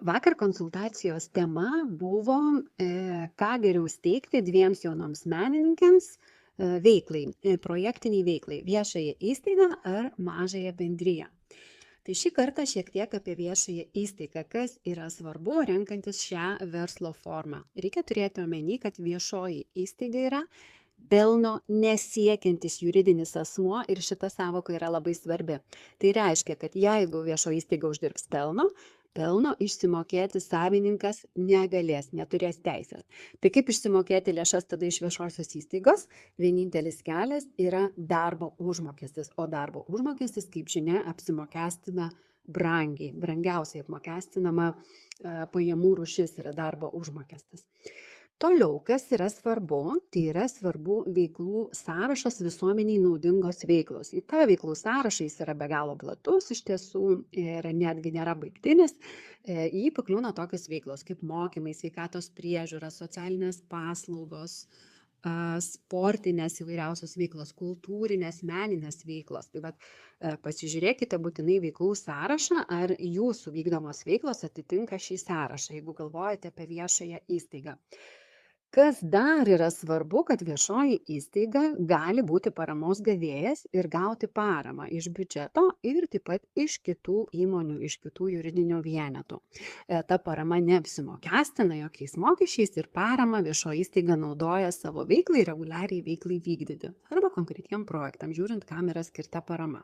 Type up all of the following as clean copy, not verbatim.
Vakar konsultacijos tema buvo, ką geriau steigti dviems jaunoms menininkėms veiklai, projektiniai veiklai - viešąją įstaigą ar mažąją bendriją. Tai šį kartą šiek tiek apie viešąją įstaigą, kas yra svarbu renkantis šią verslo formą. Reikia turėti omeny, kad viešoji įstaiga yra pelno nesiekiantis juridinis asmuo ir šita sąvoka yra labai svarbi. Tai reiškia, kad jeigu viešoji įstaiga uždirbs pelno išsimokėti savininkas negalės, neturės teisės. Tai kaip išsimokėti lėšas tada iš viešosios įstaigos? Vienintelis kelias yra darbo užmokestis, o darbo užmokestis, kaip žinia, apsimokestina brangiai, brangiausiai apmokestinama pajamų rūšis yra darbo užmokestis. Toliau, kas yra svarbu, tai yra svarbu veiklų sąrašas visuomeniai naudingos veiklos. Į tą veiklų sąrašą jis yra be galo platus iš tiesų ir netgi nėra baigtinis. Į jį pakliūna tokios veiklos kaip mokymai, sveikatos priežiūra, socialinės paslaugos, sportinės įvairiausios veiklos, kultūrinės, meninės veiklos. Tai vat, pasižiūrėkite būtinai veiklų sąrašą, ar jūsų vykdomos veiklos atitinka šį sąrašą, jeigu galvojate apie viešąją įstaigą. Kas dar yra svarbu, kad viešoji įstaiga gali būti paramos gavėjas ir gauti paramą iš biudžeto ir taip pat iš kitų įmonių, iš kitų juridinių vienetų. Ta parama neapsimokestina jokiais mokesčiais ir paramą viešoji įstaiga naudoja savo veiklai, reguliariai veiklai vykdyti arba konkretiem projektam, žiūrint, kam yra skirta parama.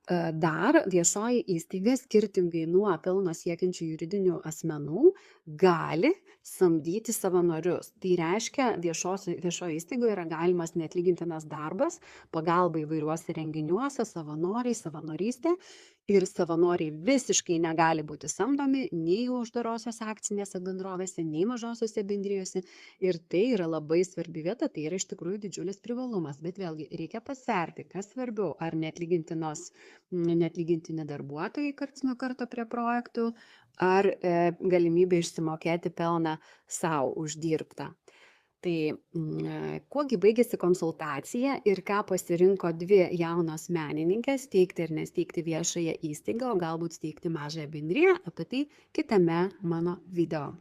Dar viešoji įstaiga skirtingai nuo pelno siekiančių juridinių asmenų gali samdyti savanorius. Tai reiškia, viešoji įstaigoje yra galimas neatlygintinas darbas, pagalba įvairiuose renginiuose, savanoriai, savanorystė. Ir savanoriai visiškai negali būti samdomi nei uždarosios akcinėse bendrovėse, nei mažosiose bendrijose. Ir tai yra labai svarbi vieta, tai yra iš tikrųjų didžiulis privalumas. Bet vėlgi reikia pasverti, kas svarbiau, ar neatlygintini darbuotojai karts nuo karto prie projektų, ar galimybė išsimokėti pelną sau uždirbtą. Tai kuogi baigėsi konsultacija ir ką pasirinko dvi jaunos menininkės steigti ar nesteigti viešąją įstaigą, o galbūt steigti mažąją bendriją, apie tai kitame mano video.